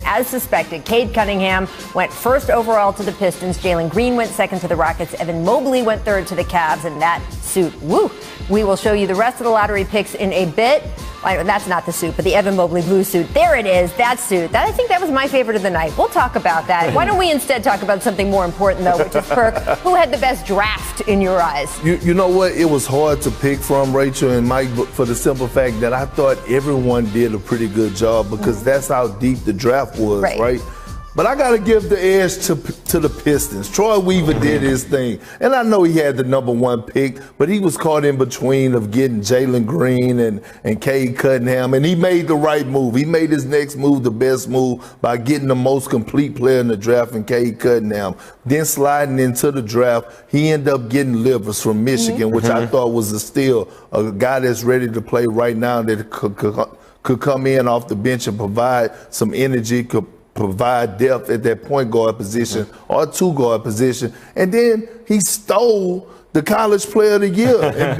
as suspected. Cade Cunningham went first overall to the Pistons. Jalen Green went second to the Rockets. Evan Mobley went third to the Cavs. And that suit, woo! We will show you the rest of the lottery picks in a bit. That's not the suit, but the Evan Mobley blue suit. There it is, that suit. I think that was my favorite of the night. We'll talk about that. Why don't we instead talk about something more important, though, which is Perk. Who had the best draft in your eyes? You know what? It was hard to pick from, Rachel and Mike, for the simple fact that I thought everyone did a pretty good job because that's how deep the draft was, right? But I got to give the edge to the Pistons. Troy Weaver did his thing. And I know he had the number one pick, but he was caught in between of getting Jalen Green and Cade Cunningham, and he made the right move. He made his next move the best move by getting the most complete player in the draft in Cade Cunningham. Then sliding into the draft, he ended up getting Livers from Michigan, which I thought was a steal, a guy that's ready to play right now that could come in off the bench and provide some energy, could provide depth at that point guard position or two guard position. And then he stole the college player of the year and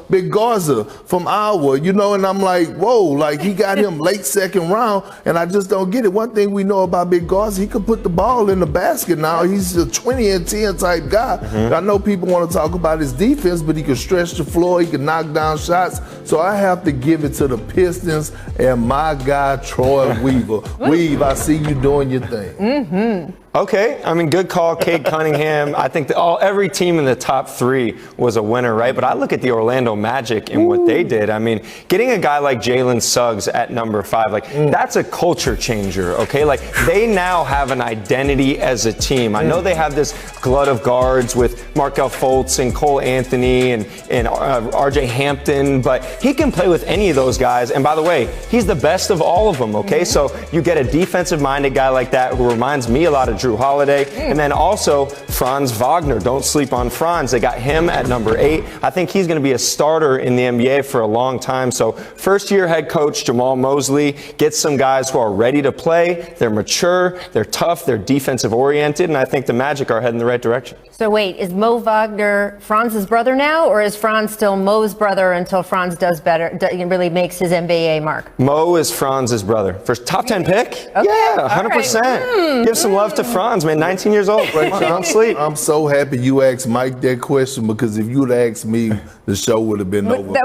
Big Garza from Iowa, you know, and I'm like, whoa, like he got him late second round, and I just don't get it. One thing we know about Big Garza, he could put the ball in the basket now. He's a 20 and 10 type guy. I know people want to talk about his defense, but he can stretch the floor, he can knock down shots. So I have to give it to the Pistons and my guy, Troy Weaver. Weave, I see you doing your thing. Okay, I mean, good call, Cade Cunningham. I think every team in the top three was a winner, right? But I look at the Orlando Magic and what they did. I mean, getting a guy like Jalen Suggs at number 5, like that's a culture changer, okay? Like they now have an identity as a team. I know they have this glut of guards with Markelle Fultz and Cole Anthony and RJ Hampton, but he can play with any of those guys. And by the way, he's the best of all of them, okay? So you get a defensive-minded guy like that who reminds me a lot of Drew Holiday, and then also Franz Wagner. Don't sleep on Franz. They got him at number 8. I think he's going to be a starter in the NBA for a long time. So first-year head coach Jamal Mosley gets some guys who are ready to play. They're mature, they're tough, they're defensive-oriented, and I think the Magic are heading the right direction. So wait, is Mo Wagner Franz's brother now, or is Franz still Mo's brother until Franz does better, really makes his NBA mark? Mo is Franz's brother. First top 10 pick? Okay. Yeah, 100%. Right. Give some love to Franz, man. 19 years old. Don't sleep. I'm so happy you asked Mike that question, because if you'd asked me, the show would have been over. We'll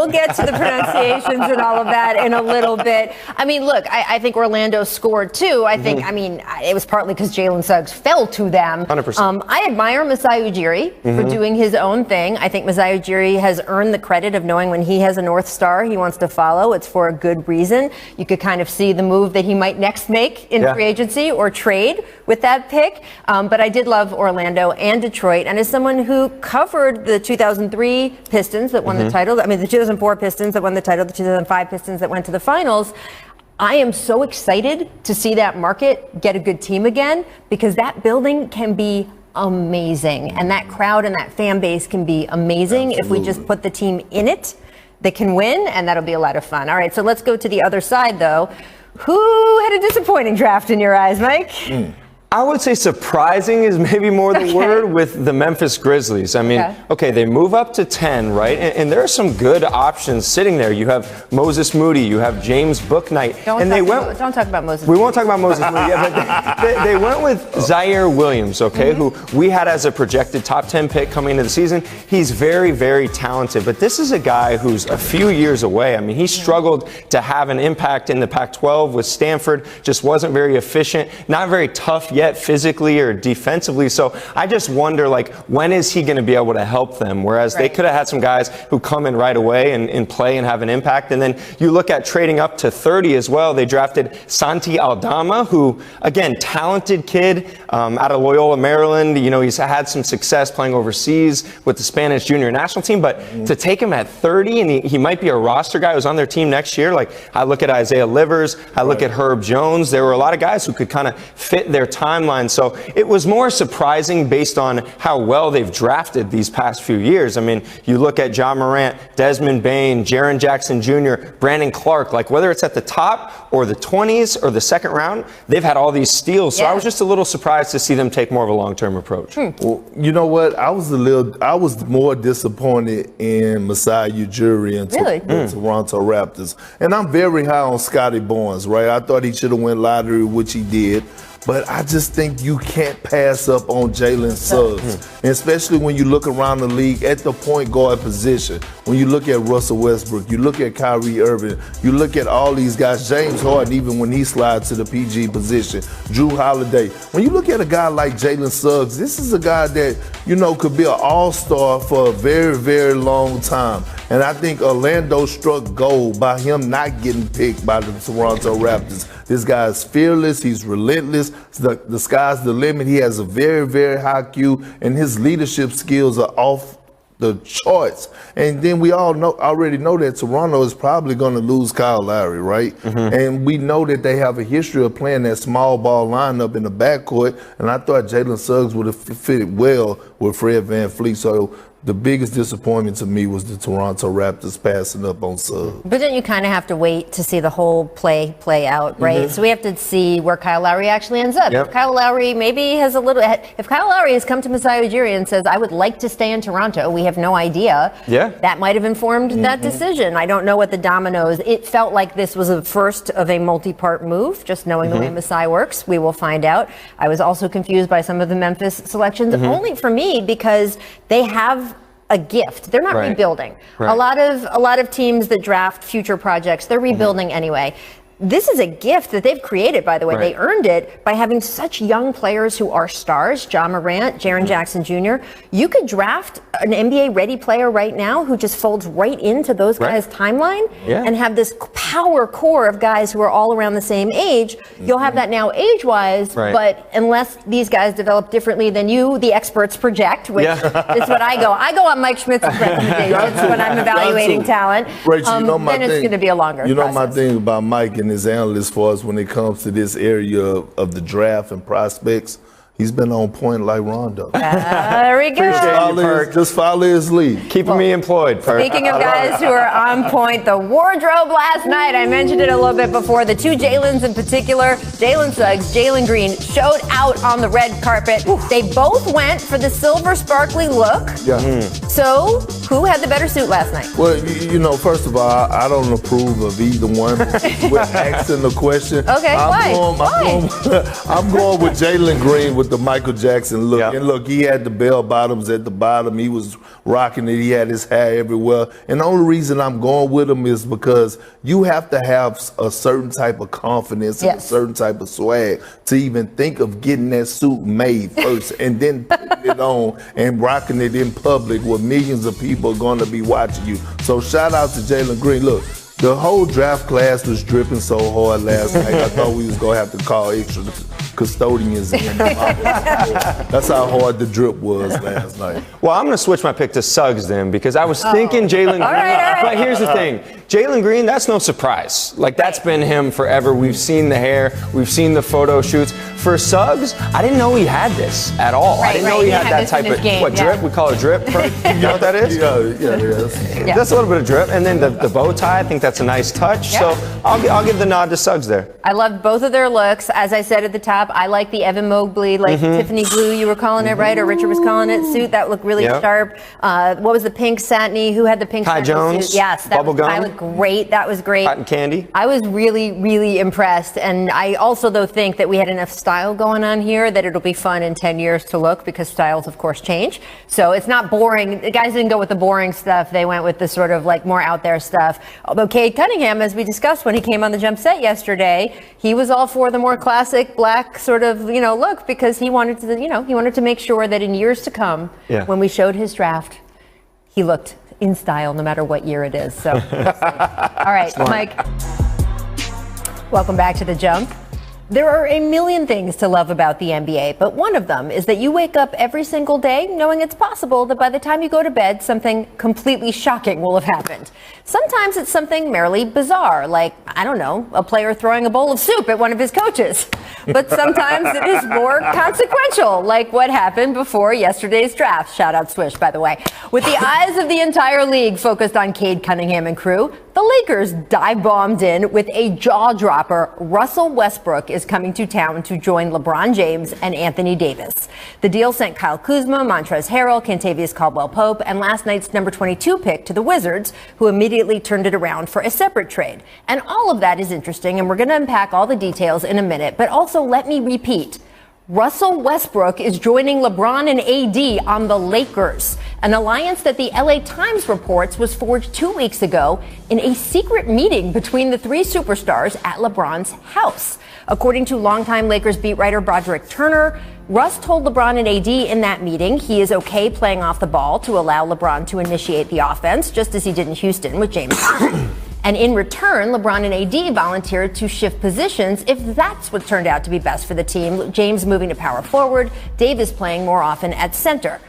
get to the pronunciations and all of that in a little bit. I mean, look, I think Orlando scored too. I think, I mean, it was partly because Jalen Suggs fell to them. 100%. I admire Masai Ujiri for doing his own thing. I think Masai Ujiri has earned the credit of knowing when he has a North Star he wants to follow, it's for a good reason. You could kind of see the move that he might next make in free agency or trade with that pick. But I did love Orlando and Detroit. And as someone who covered the 2003 Pistons that won the title, I mean, the 2004 Pistons that won the title, the 2005 Pistons that went to the finals, I am so excited to see that market get a good team again, because that building can be amazing. And that crowd and that fan base can be amazing if we just put the team in it. They can win, and that'll be a lot of fun. All right, so let's go to the other side, though. Who had a disappointing draft in your eyes, Mike? I would say surprising is maybe more the word with the Memphis Grizzlies. I mean, okay, they move up to 10, right? And there are some good options sitting there. You have Moses Moody, you have James Bouknight. Don't talk about Moses Moody. We won't talk about Moses Moody yet, but they went with Zaire Williams, okay, who we had as a projected top 10 pick coming into the season. He's very, very talented, but this is a guy who's a few years away. I mean, he struggled to have an impact in the Pac-12 with Stanford, just wasn't very efficient, not very tough yet physically or defensively. So I just wonder, like, when is he going to be able to help them? Whereas they could have had some guys who come in right away and play and have an impact. And then you look at trading up to 30 as well. They drafted Santi Aldama, who, again, talented kid out of Loyola, Maryland. You know, he's had some success playing overseas with the Spanish junior national team. But to take him at 30, and he might be a roster guy who's on their team next year. Like, I look at Isaiah Livers, I look at Herb Jones. There were a lot of guys who could kind of fit their time timeline. So it was more surprising based on how well they've drafted these past few years. I mean, you look at Ja Morant, Desmond Bane, Jaren Jackson Jr., Brandon Clark, like whether it's at the top or the 20s or the second round, they've had all these steals. So I was just a little surprised to see them take more of a long-term approach. Well, you know what? I was more disappointed in Masai Ujiri and the Toronto Raptors. And I'm very high on Scotty Barnes, right? I thought he should have went lottery, which he did. But I just think you can't pass up on Jalen Suggs, and especially when you look around the league at the point guard position. When you look at Russell Westbrook, you look at Kyrie Irving, you look at all these guys, James Harden, even when he slides to the PG position, Drew Holiday. When you look at a guy like Jalen Suggs, this is a guy that, you know, could be an all-star for a very, very long time. And I think Orlando struck gold by him not getting picked by the Toronto Raptors. This guy is fearless. He's relentless. The sky's the limit. He has a very, very high IQ, and his leadership skills are off the charts. And then we already know that Toronto is probably going to lose Kyle Lowry, right? And we know that they have a history of playing that small ball lineup in the backcourt. And I thought Jalen Suggs would have fitted well with Fred VanVleet. So the biggest disappointment to me was the Toronto Raptors passing up on Suggs. But then you kind of have to wait to see the whole play out, right? So we have to see where Kyle Lowry actually ends up. If Kyle Lowry maybe has if Kyle Lowry has come to Masai Ujiri and says, I would like to stay in Toronto, we have no idea. That might have informed that decision. I don't know what the dominoes. It felt like this was the first of a multi-part move, just knowing the way Masai works. We will find out. I was also confused by some of the Memphis selections, only for me because they have a gift. They're not rebuilding. A lot of teams that draft future projects, they're rebuilding anyway. This is a gift that they've created, by the way. They earned it by having such young players who are stars. Ja Morant, Jaren Jackson Jr. You could draft an NBA-ready player right now who just folds right into those guys' timeline and have this power core of guys who are all around the same age. You'll have that now age-wise, but unless these guys develop differently than you, the experts project, which is what I go. I go on Mike Schmitz's recommendations when I'm evaluating talent. Rachel, you know my then thing, it's going to be a longer You know process. my thing about Mike and his analysts for us when it comes to this area of the draft and prospects. He's been on point like Rondo. There we go. Just follow his lead. Keeping me employed, Perk. Speaking of guys who are on point, the wardrobe last night, I mentioned it a little bit before, the two Jalens in particular, Jalen Suggs, Jalen Green, showed out on the red carpet. They both went for the silver sparkly look. So, who had the better suit last night? Well, you know, first of all, I don't approve of either one. We're asking the question. Okay, why? I'm going with Jalen Green with the Michael Jackson look. And look, he had the bell bottoms at the bottom. He was rocking it. He had his hair everywhere. And the only reason I'm going with him is because you have to have a certain type of confidence and a certain type of swag to even think of getting that suit made first and then putting it on and rocking it in public where millions of people are going to be watching you. So shout out to Jalen Green. Look, the whole draft class was dripping so hard last night. I thought we was going to have to call extra custodians in. That's how hard the drip was last night. Well, I'm going to switch my pick to Suggs then because I was thinking Jalen Green. But here's the thing. Jalen Green, that's no surprise. Like, that's been him forever. We've seen the hair. We've seen the photo shoots. For Suggs, I didn't know he had this at all. I didn't know he had that type of drip. We call it drip. You know what that is? Yeah. That's a little bit of drip. And then the bow tie, I think that's a nice touch. So I'll give the nod to Suggs there. I loved both of their looks. As I said at the top, I like the Evan Mobley, like Tiffany blue you were calling it, right? Or Richard was calling it, suit. That looked really sharp. What was the pink satiny? Who had the pink satiny Jones? suit? Yes. That looked great. That was great. Cotton candy. I was really, really impressed. And I also, though, think that we had enough style going on here that it'll be fun in 10 years to look because styles, of course, change. So it's not boring. The guys didn't go with the boring stuff. They went with the sort of like more out there stuff. Although Cade Cunningham, as we discussed when he came on the jump set yesterday, he was all for the more classic black sort of, look because he wanted to make sure that in years to come, when we showed his draft, he looked in style no matter what year it is. So, all right, Mike, welcome back to the jump. There are a million things to love about the NBA, but one of them is that you wake up every single day knowing it's possible that by the time you go to bed, something completely shocking will have happened. Sometimes it's something merely bizarre, like, I don't know, a player throwing a bowl of soup at one of his coaches. But sometimes it is more consequential, like what happened before yesterday's draft. Shout out Swish, by the way. With the eyes of the entire league focused on Cade Cunningham and crew, the Lakers dive-bombed in with a jaw-dropper. Russell Westbrook is coming to town to join LeBron James and Anthony Davis. The deal sent Kyle Kuzma, Montrezl Harrell, Kentavious Caldwell-Pope, and last night's number 22 pick to the Wizards, who immediately turned it around for a separate trade. And all of that is interesting, and we're going to unpack all the details in a minute. But also, let me repeat. Russell Westbrook is joining LeBron and AD on the Lakers, an alliance that the LA Times reports was forged 2 weeks ago in a secret meeting between the three superstars at LeBron's house. According to longtime Lakers beat writer Broderick Turner, Russ told LeBron and AD in that meeting he is okay playing off the ball to allow LeBron to initiate the offense, just as he did in Houston with James Harden. And in return, LeBron and AD volunteered to shift positions if that's what turned out to be best for the team. James moving to power forward, Davis playing more often at center.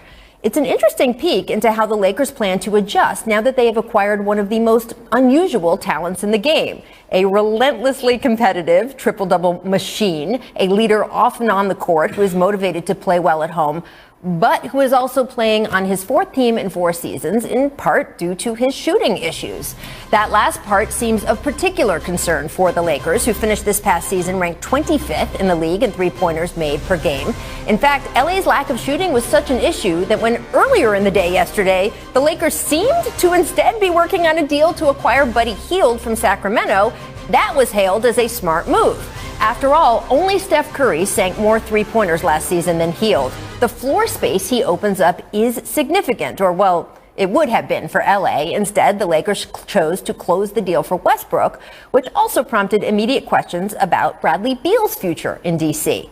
It's an interesting peek into how the Lakers plan to adjust now that they have acquired one of the most unusual talents in the game. A relentlessly competitive triple-double machine, a leader off and on the court who is motivated to play well at home, but who is also playing on his fourth team in 4 seasons, in part due to his shooting issues. That last part seems of particular concern for the Lakers, who finished this past season ranked 25th in the league in three-pointers made per game. In fact, LA's lack of shooting was such an issue that when earlier in the day yesterday, the Lakers seemed to instead be working on a deal to acquire Buddy Hield from Sacramento, that was hailed as a smart move. After all, only Steph Curry sank more three-pointers last season than Hield. The floor space he opens up is significant, or well, it would have been for LA. Instead, the Lakers chose to close the deal for Westbrook, which also prompted immediate questions about Bradley Beal's future in DC.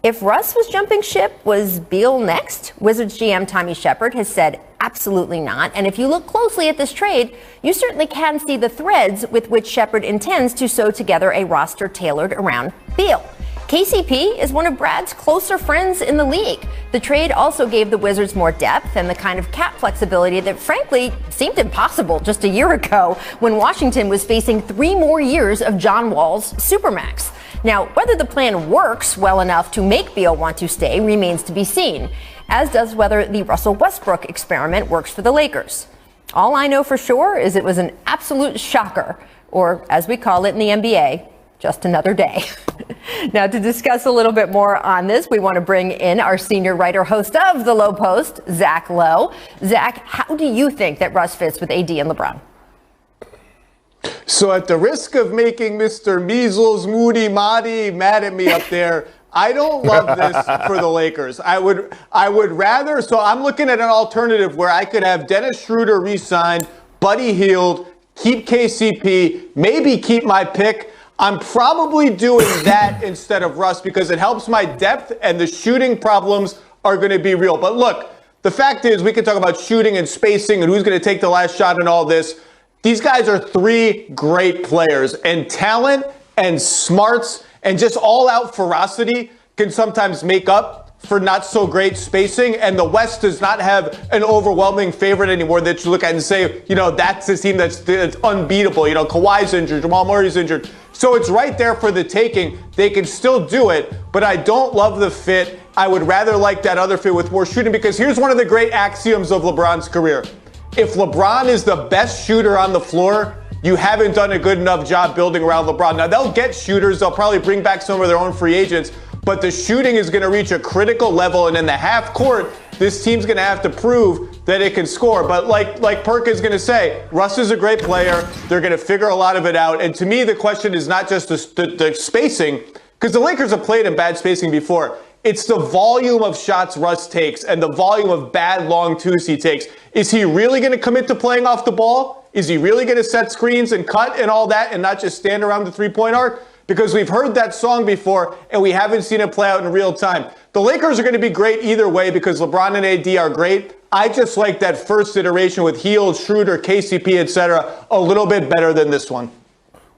If Russ was jumping ship, was Beal next? Wizards GM Tommy Shepard has said absolutely not. And if you look closely at this trade, you certainly can see the threads with which Shepard intends to sew together a roster tailored around Beal. KCP is one of Brad's closer friends in the league. The trade also gave the Wizards more depth and the kind of cap flexibility that frankly seemed impossible just a year ago when Washington was facing 3 more years of John Wall's Supermax. Now, whether the plan works well enough to make Beal want to stay remains to be seen, as does whether the Russell Westbrook experiment works for the Lakers. All I know for sure is it was an absolute shocker, or as we call it in the NBA, just another day. Now, to discuss a little bit more on this, we want to bring in our senior writer host of The Low Post, Zach Lowe. Zach, how do you think that Russ fits with AD and LeBron? So at the risk of making Mr. Measles, Moody, Mahdi mad at me up there, I don't love this for the Lakers. I would rather, so I'm looking at an alternative where I could have Dennis Schroeder re-signed, Buddy Hield, keep KCP, maybe keep my pick. I'm probably doing that instead of Russ because it helps my depth and the shooting problems are going to be real. But look, the fact is we can talk about shooting and spacing and who's going to take the last shot and all this. These guys are 3 great players, and talent and smarts and just all-out ferocity can sometimes make up for not so great spacing. And the West does not have an overwhelming favorite anymore that you look at and say, you know, that's the team that's unbeatable. You know, Kawhi's injured, Jamal Murray's injured. So it's right there for the taking. They can still do it, but I don't love the fit. I would rather like that other fit with more shooting because here's one of the great axioms of LeBron's career. If LeBron is the best shooter on the floor, you haven't done a good enough job building around LeBron. Now, they'll get shooters. They'll probably bring back some of their own free agents, but the shooting is going to reach a critical level, and in the half court, this team's going to have to prove that it can score. But like Perk is going to say, Russ is a great player. They're going to figure a lot of it out. And to me, the question is not just the spacing, because the Lakers have played in bad spacing before. It's the volume of shots Russ takes and the volume of bad long twos he takes. Is he really going to commit to playing off the ball? Is he really going to set screens and cut and all that and not just stand around the three-point arc? Because we've heard that song before and we haven't seen it play out in real time. The Lakers are going to be great either way because LeBron and AD are great. I just like that first iteration with Hield, Schroeder, KCP, etc. a little bit better than this one.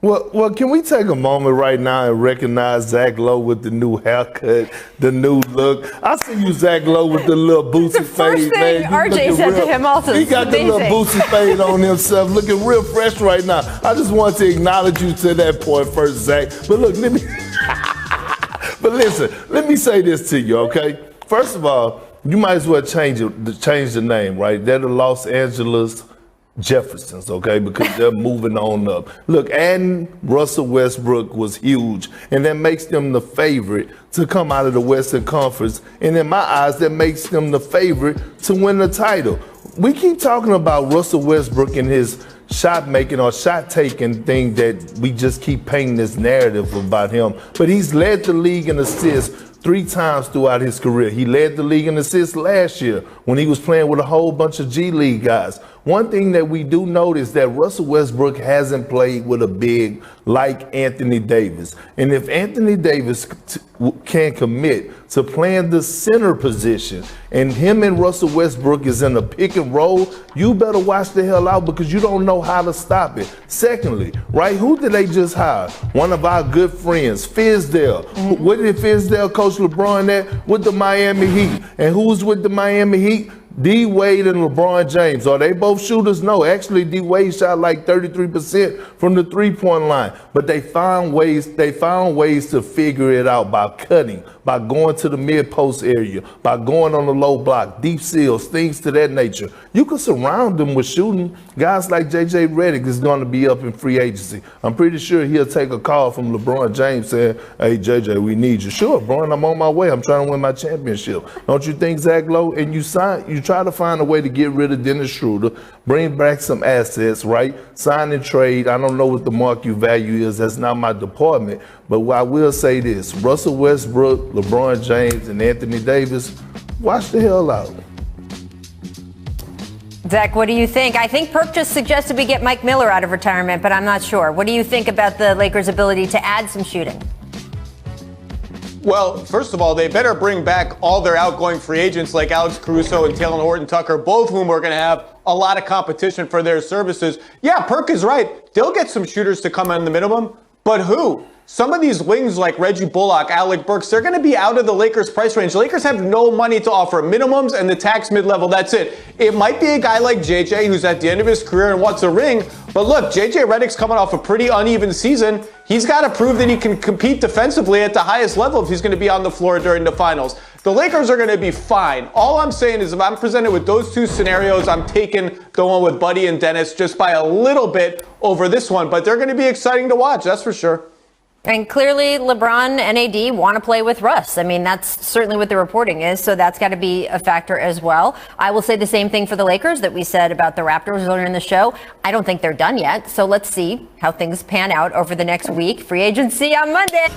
Well, can we take a moment right now and recognize Zach Lowe with the new haircut, the new look? I see you, Zach Lowe, with the little boosie fade, man. RJ said to him also. He got the little boosie fade on himself, looking real fresh right now. I just want to acknowledge you to that point first, Zach. But look, let me say this to you, okay? First of all, you might as well change the name, right? They're the Los Angeles Jeffersons, okay, because they're moving on up. Look, adding Russell Westbrook was huge, and that makes them the favorite to come out of the Western Conference. And in my eyes, that makes them the favorite to win the title. We keep talking about Russell Westbrook and his shot making or shot taking thing that we just keep painting this narrative about him. But he's led the league in assists 3 times throughout his career. He led the league in assists last year when he was playing with a whole bunch of G League guys. One thing that we do notice that Russell Westbrook hasn't played with a big like Anthony Davis. And if Anthony Davis can commit to playing the center position and him and Russell Westbrook is in a pick and roll, you better watch the hell out because you don't know how to stop it. Secondly, right, who did they just hire? One of our good friends, Fizdale. Mm-hmm. Where did Fizdale coach LeBron at? With the Miami Heat. And who's with the Miami Heat? D. Wade and LeBron James. Are they both shooters? No. Actually, D. Wade shot like 33% from the three-point line. But they found ways to figure it out by cutting, by going to the mid-post area, by going on the low block, deep seals, things to that nature. You can surround them with shooting. Guys like J.J. Redick is going to be up in free agency. I'm pretty sure he'll take a call from LeBron James saying, hey, J.J., we need you. Sure, Bron, I'm on my way. I'm trying to win my championship. Don't you think, Zach Lowe? And you try to find a way to get rid of Dennis Schroeder, bring back some assets, right? Sign and trade. I don't know what the market value is. That's not my department. But I will say this. Russell Westbrook, LeBron James, and Anthony Davis, watch the hell out. Zach, what do you think? I think Perk just suggested we get Mike Miller out of retirement, but I'm not sure. What do you think about the Lakers' ability to add some shooting? Well, first of all, they better bring back all their outgoing free agents like Alex Caruso and Taylor Horton-Tucker, both of whom are going to have a lot of competition for their services. Yeah, Perk is right. They'll get some shooters to come in the minimum, but who? Some of these wings like Reggie Bullock, Alec Burks, they're going to be out of the Lakers' price range. The Lakers have no money to offer. Minimums and the tax mid-level, that's it. It might be a guy like JJ who's at the end of his career and wants a ring. But look, JJ Redick's coming off a pretty uneven season. He's got to prove that he can compete defensively at the highest level if he's going to be on the floor during the finals. The Lakers are going to be fine. All I'm saying is if I'm presented with those two scenarios, I'm taking the one with Buddy and Dennis just by a little bit over this one. But they're going to be exciting to watch, that's for sure. And clearly, LeBron and AD want to play with Russ. I mean, that's certainly what the reporting is, so that's got to be a factor as well. I will say the same thing for the Lakers that we said about the Raptors earlier in the show. I don't think they're done yet, so let's see how things pan out over the next week. Free agency on Monday.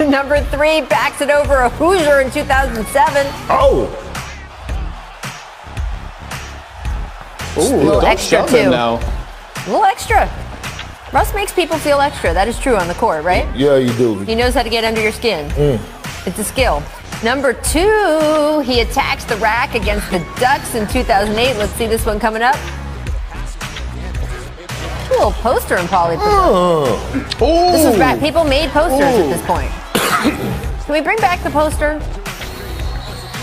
Number 3 backs it over a Hoosier in 2007. Oh! Ooh, a little extra, too. Now. A little extra. Russ makes people feel extra. That is true on the court, right? Yeah, you do. He knows how to get under your skin. It's a skill. Number 2, he attacks the rack against the Ducks in 2008. Let's see this one coming up. A little poster in poly. This was back. People made posters at this point. Can we bring back the poster?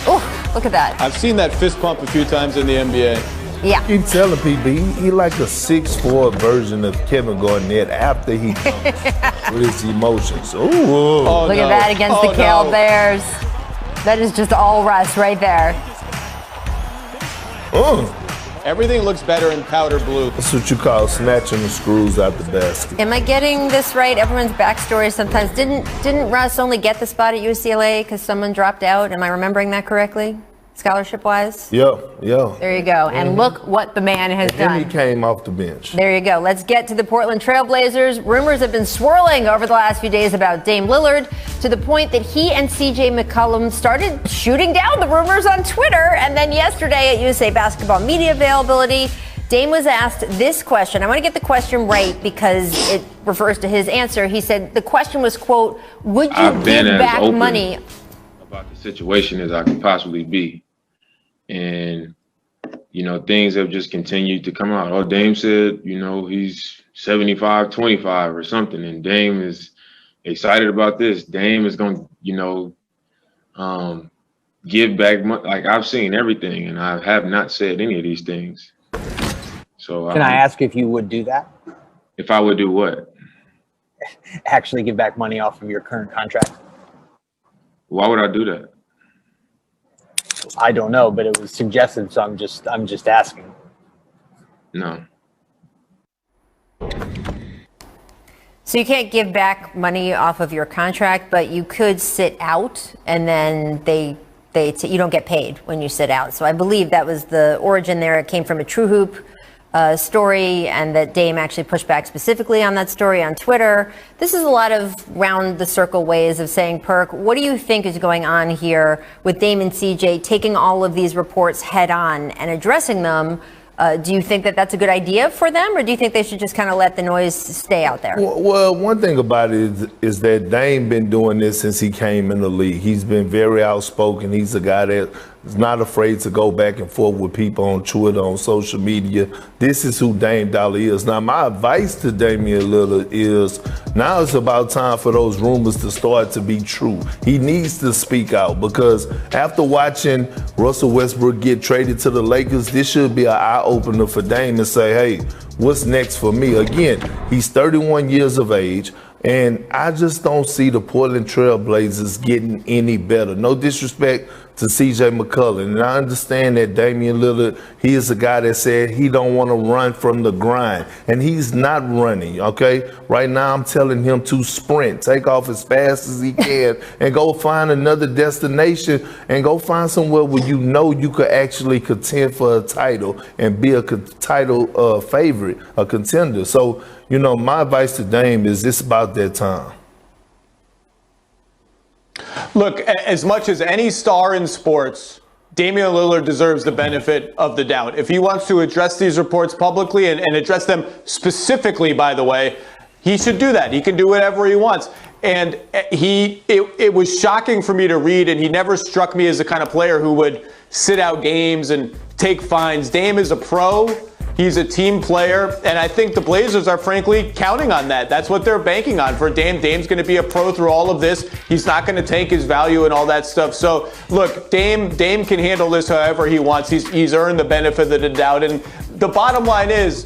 Oh, look at that. I've seen that fist pump a few times in the NBA. Yeah. I keep telling people he like a 6'4" version of Kevin Garnett after he comes with his emotions. Ooh. Oh, look at that against the Cal Bears. That is just all Russ right there. Everything looks better in powder blue. That's what you call snatching the screws out the basket. Am I getting this right? Everyone's backstory sometimes. Didn't Russ only get the spot at UCLA because someone dropped out? Am I remembering that correctly? Scholarship-wise? Yeah. There you go. And look what the man has done. And he came off the bench. There you go. Let's get to the Portland Trailblazers. Rumors have been swirling over the last few days about Dame Lillard to the point that he and CJ McCollum started shooting down the rumors on Twitter. And then yesterday at USA Basketball Media Availability, Dame was asked this question. I want to get the question right because it refers to his answer. He said the question was, quote, would you give back money? About the situation as I could possibly be. And, things have just continued to come out. Oh, Dame said, he's 75-25 or something, and Dame is excited about this. Dame is going to, give back money. Like, I've seen everything, and I have not said any of these things. So can I ask if you would do that? If I would do what? Actually give back money off of your current contract? Why would I do that? I don't know, but it was suggested, so I'm just asking. No. So you can't give back money off of your contract, but you could sit out, and then you don't get paid when you sit out. So I believe that was the origin there. It came from a True Hoop story, and that Dame actually pushed back specifically on that story on Twitter. This is a lot of round the circle ways of saying, Perk, what do you think is going on here with Dame and CJ taking all of these reports head on and addressing them? Do you think that that's a good idea for them, or do you think they should just kind of let the noise stay out there? Well, one thing about it is that Dame been doing this since he came in the league. He's been very outspoken. He's a guy that is not afraid to go back and forth with people on Twitter, on social media. This is who Dame Dollar is. Now, my advice to Damian Lillard is now it's about time for those rumors to start to be true. He needs to speak out, because after watching Russell Westbrook get traded to the Lakers, this should be an eye-opener for Dame and say, hey, what's next for me? Again, he's 31 years of age, and I just don't see the Portland Trail Blazers getting any better. No disrespect to CJ McCollum. And I understand that Damian Lillard, he is a guy that said he don't want to run from the grind. And he's not running, okay? Right now I'm telling him to sprint, take off as fast as he can and go find another destination and go find somewhere where you could actually contend for a title and be a title favorite, a contender. So, my advice to Dame is it's about that time. Look, as much as any star in sports, Damian Lillard deserves the benefit of the doubt. If he wants to address these reports publicly and address them specifically, by the way, he should do that. He can do whatever he wants. And it was shocking for me to read, and he never struck me as the kind of player who would sit out games and take fines. Dame is a pro. He's a team player, and I think the Blazers are frankly counting on that. That's what they're banking on for Dame. Dame's going to be a pro through all of this. He's not going to tank his value and all that stuff. So, look, Dame can handle this however he wants. He's earned the benefit of the doubt. And the bottom line is,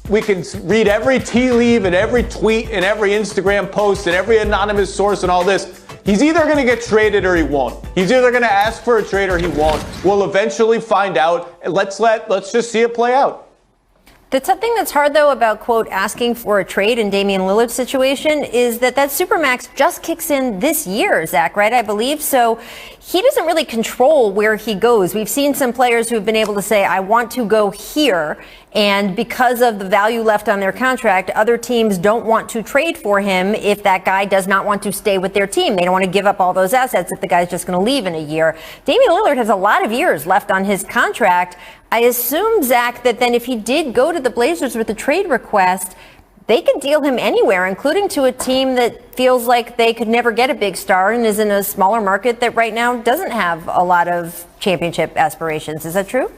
we can read every tea leaf and every tweet and every Instagram post and every anonymous source and all this. He's either going to get traded or he won't. He's either going to ask for a trade or he won't. We'll eventually find out. Let's just see it play out. That's something that's hard, though, about, quote, asking for a trade in Damian Lillard's situation is that Supermax just kicks in this year, Zach, right? I believe. So he doesn't really control where he goes. We've seen some players who have been able to say, I want to go here. And because of the value left on their contract, other teams don't want to trade for him if that guy does not want to stay with their team. They don't want to give up all those assets if the guy's just going to leave in a year. Damian Lillard has a lot of years left on his contract. I assume, Zach, that then if he did go to the Blazers with a trade request, they could deal him anywhere, including to a team that feels like they could never get a big star and is in a smaller market that right now doesn't have a lot of championship aspirations. Is that true?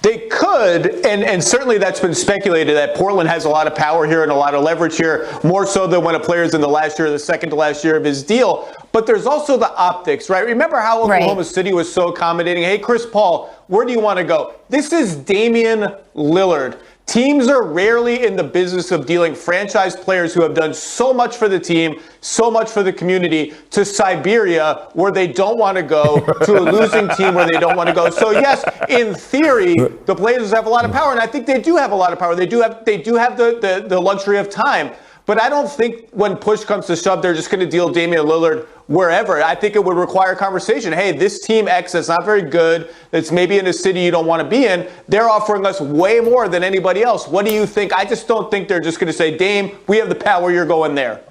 They could, and certainly that's been speculated that Portland has a lot of power here and a lot of leverage here, more so than when a player's in the last year or the second to last year of his deal. But there's also the optics, right? Remember how Oklahoma City was so accommodating? Hey, Chris Paul, where do you want to go? This is Damian Lillard. Teams are rarely in the business of dealing franchise players who have done so much for the team, so much for the community, to Siberia where they don't want to go, to a losing team where they don't want to go. So yes, in theory, the Blazers have a lot of power, and I think they do have a lot of power. They do have the luxury of time. But I don't think when push comes to shove, they're just going to deal Damian Lillard wherever. I think it would require conversation. Hey, this team X that's not very good, that's maybe in a city you don't want to be in, they're offering us way more than anybody else. What do you think? I just don't think they're just going to say, Dame, we have the power, you're going there.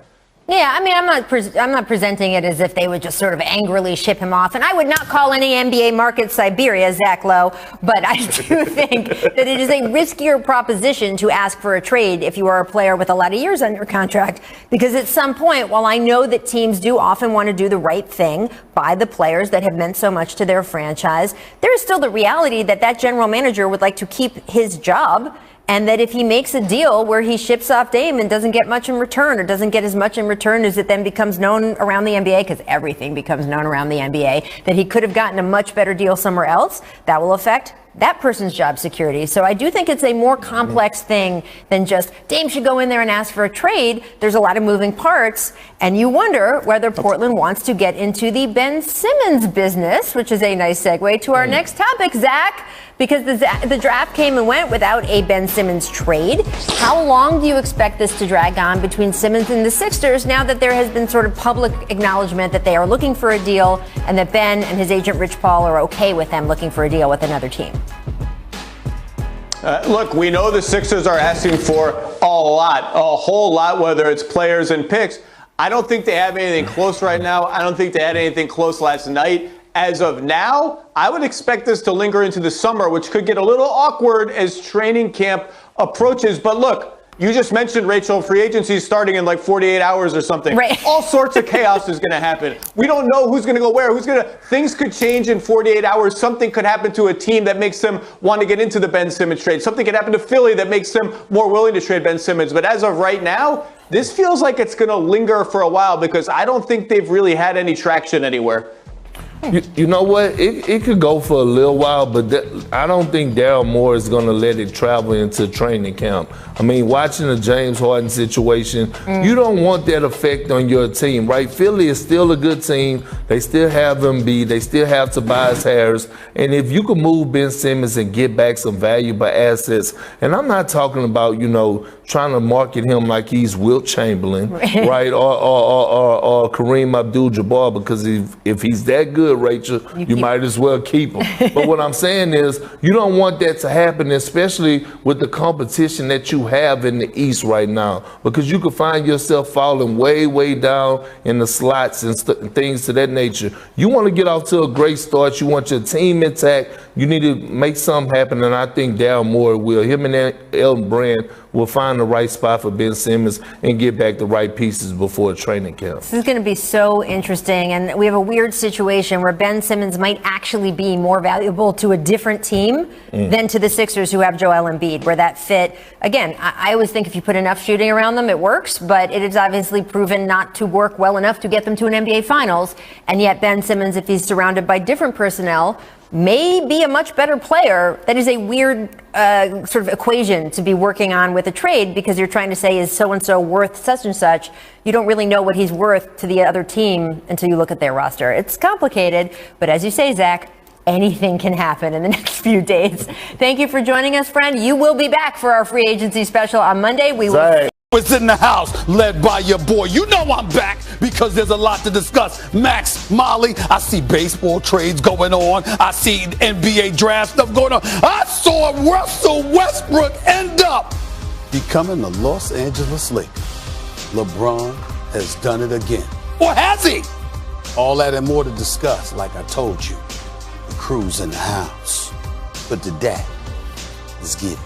Yeah, I mean, I'm not presenting it as if they would just sort of angrily ship him off. And I would not call any NBA market Siberia, Zach Lowe. But I do think that it is a riskier proposition to ask for a trade if you are a player with a lot of years on your contract. Because at some point, while I know that teams do often want to do the right thing by the players that have meant so much to their franchise, there is still the reality that that general manager would like to keep his job. And that if he makes a deal where he ships off Dame and doesn't get much in return, or doesn't get as much in return as it then becomes known around the NBA, because everything becomes known around the NBA, that he could have gotten a much better deal somewhere else, that will affect that person's job security. So I do think it's a more complex thing than just Dame should go in there and ask for a trade. There's a lot of moving parts, and you wonder whether Portland wants to get into the Ben Simmons business, which is a nice segue to our next topic, Zach. Because the draft came and went without a Ben Simmons trade. How long do you expect this to drag on between Simmons and the Sixers now that there has been sort of public acknowledgement that they are looking for a deal and that Ben and his agent Rich Paul are okay with them looking for a deal with another team? Look, we know the Sixers are asking for a whole lot, whether it's players and picks. I don't think they have anything close right now. I don't think they had anything close last night. As of now, I would expect this to linger into the summer, which could get a little awkward as training camp approaches. But look, you just mentioned, Rachel, free agency is starting in like 48 hours or something. Right. All sorts of chaos is going to happen. We don't know who's going to go where. Things could change in 48 hours. Something could happen to a team that makes them want to get into the Ben Simmons trade. Something could happen to Philly that makes them more willing to trade Ben Simmons. But as of right now, this feels like it's going to linger for a while because I don't think they've really had any traction anywhere. You know what? It could go for a little while, but I don't think Daryl Moore is going to let it travel into training camp. I mean, watching the James Harden situation, you don't want that effect on your team, right? Philly is still a good team. They still have Embiid. They still have Tobias Harris. And if you can move Ben Simmons and get back some valuable assets, and I'm not talking about, trying to market him like he's Wilt Chamberlain, right? Or Kareem Abdul-Jabbar, because if he's that good, Rachel, you might as well keep him. But what I'm saying is, you don't want that to happen, especially with the competition that you have in the East right now, because you could find yourself falling way, way down in the slots and things to that nature. You want to get off to a great start. You want your team intact. You need to make something happen, and I think Daryl Moore will. Him and Elton Brand will find the right spot for Ben Simmons and get back the right pieces before training camp. This is going to be so interesting, and we have a weird situation where Ben Simmons might actually be more valuable to a different team than to the Sixers, who have Joel Embiid, where that fit. Again, I always think if you put enough shooting around them, it works, but it is obviously proven not to work well enough to get them to an NBA Finals. And yet Ben Simmons, if he's surrounded by different personnel, may be a much better player. That is a weird sort of equation to be working on with a trade, because you're trying to say, is so-and-so worth such and such? You don't really know what he's worth to the other team until you look at their roster. It's complicated, but as you say, Zach, anything can happen in the next few days. Thank you for joining us, friend. You will be back for our free agency special on Monday. We will. Was in the house, led by your boy. You know I'm back because there's a lot to discuss. Max, Molly, I see baseball trades going on. I see NBA draft stuff going on. I saw Russell Westbrook end up becoming the Los Angeles Lakers. LeBron has done it again. Or has he? All that and more to discuss, like I told you. The crew's in the house. But today, let's get it.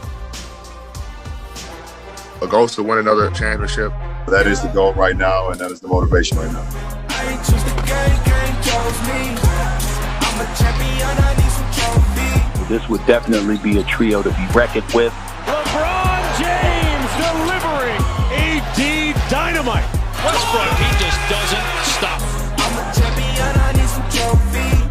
A goal is to win another championship. That is the goal right now, and that is the motivation right now. This would definitely be a trio to be reckoned with. LeBron James delivering AD dynamite. Westbrook, he just doesn't stop. I'm a champion, I need some trophies.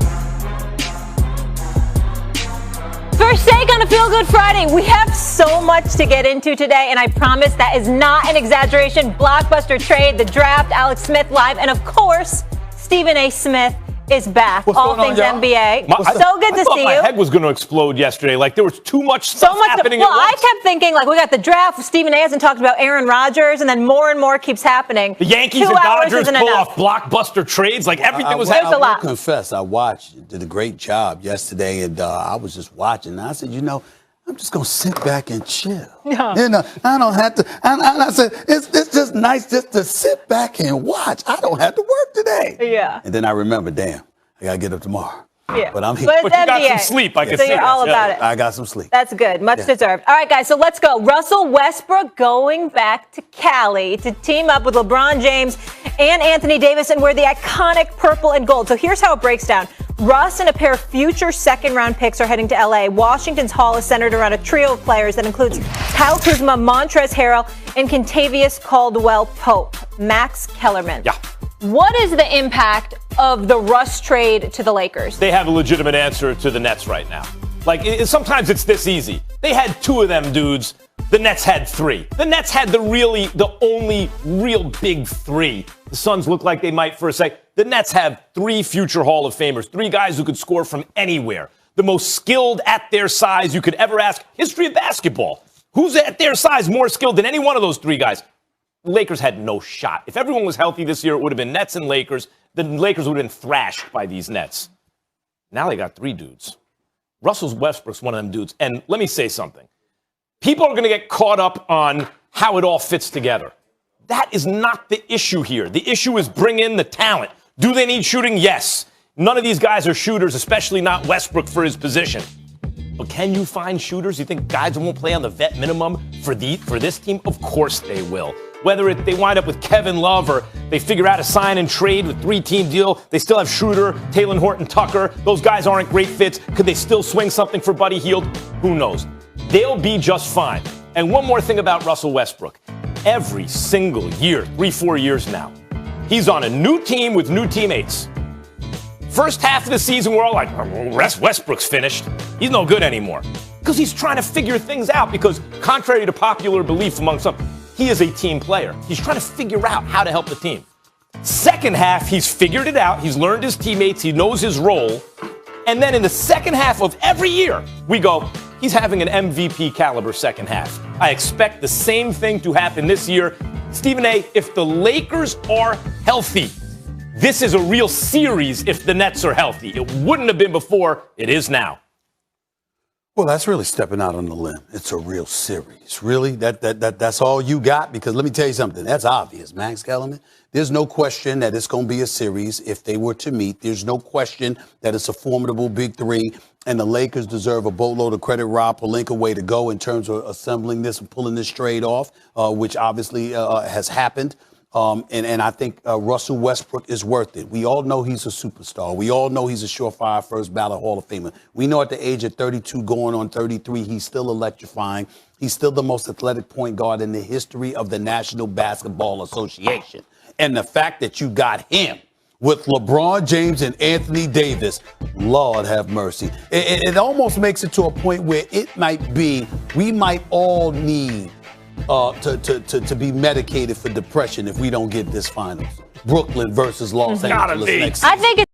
First take on a Feel Good Friday. We have so much to get into today, and I promise that is not an exaggeration. Blockbuster trade, the draft, Alex Smith live, and of course, Stephen A. Smith is back. What's all going things on, NBA. So good to see you. My head was going to explode yesterday. Like, there was too much stuff happening at once. I kept thinking, like, we got the draft. Stephen A. hasn't talked about Aaron Rodgers, and then more and more keeps happening. The Yankees and Dodgers pull off blockbuster trades. Like, everything was happening. There's a lot. I confess, I watched, did a great job yesterday, and I was just watching. And I said, I'm just going to sit back and chill. Yeah. You know, I don't have to. And I said, it's just nice just to sit back and watch. I don't have to work today. Yeah. And then I remember, damn, I got to get up tomorrow. Yeah. But I'm here. But you got some sleep, I can so see. you're all about it. I got some sleep. That's good. Much deserved. All right, guys, so let's go. Russell Westbrook going back to Cali to team up with LeBron James and Anthony Davis and wear the iconic purple and gold. So here's how it breaks down. Russ and a pair of future second-round picks are heading to L.A. Washington's Hall is centered around a trio of players that includes Kyle Kuzma, Montrezl Harrell, and Kentavious Caldwell-Pope. Max Kellerman. Yeah. What is the impact of the Russ trade to the Lakers? They have a legitimate answer to the Nets right now. Like, sometimes it's this easy. They had 2 of them dudes. The Nets had 3. The Nets had the only real big 3. The Suns look like they might for a sec. The Nets have 3 future Hall of Famers, 3 guys who could score from anywhere. The most skilled at their size you could ever ask. History of basketball. Who's at their size more skilled than any one of those 3 guys? The Lakers had no shot. If everyone was healthy this year, it would have been Nets and Lakers. The Lakers would have been thrashed by these Nets. Now they got 3 dudes. Russell Westbrook's one of them dudes. And let me say something. People are going to get caught up on how it all fits together. That is not the issue here. The issue is bring in the talent. Do they need shooting? Yes. None of these guys are shooters, especially not Westbrook for his position. But can you find shooters? You think guys won't play on the vet minimum for this team? Of course they will. Whether they wind up with Kevin Love or they figure out a sign and trade with 3-team deal, they still have Schroeder, Talen Horton-Tucker. Those guys aren't great fits. Could they still swing something for Buddy Hield? Who knows? They'll be just fine. And one more thing about Russell Westbrook. Every single year, 3-4 years now, he's on a new team with new teammates. First half of the season, we're all like, Westbrook's finished. He's no good anymore. Because he's trying to figure things out because contrary to popular belief among some, he is a team player. He's trying to figure out how to help the team. Second half, he's figured it out. He's learned his teammates. He knows his role. And then in the second half of every year, we go, he's having an MVP caliber second half. I expect the same thing to happen this year. Stephen A., if the Lakers are healthy, this is a real series if the Nets are healthy. It wouldn't have been before. It is now. Well, that's really stepping out on the limb. It's a real series. Really? That's all you got? Because let me tell you something. That's obvious, Max Kellerman. There's no question that it's going to be a series if they were to meet. There's no question that it's a formidable big 3, and the Lakers deserve a boatload of credit. Rob Pelinka, way to go in terms of assembling this and pulling this trade off, which obviously has happened. And I think Russell Westbrook is worth it. We all know he's a superstar. We all know he's a surefire first ballot Hall of Famer. We know at the age of 32 going on 33, he's still electrifying. He's still the most athletic point guard in the history of the National Basketball Association. And the fact that you got him with LeBron James and Anthony Davis, Lord have mercy. It almost makes it to a point where it might be, we might all need to be medicated for depression if we don't get this finals. Brooklyn versus Los Angeles next season. I think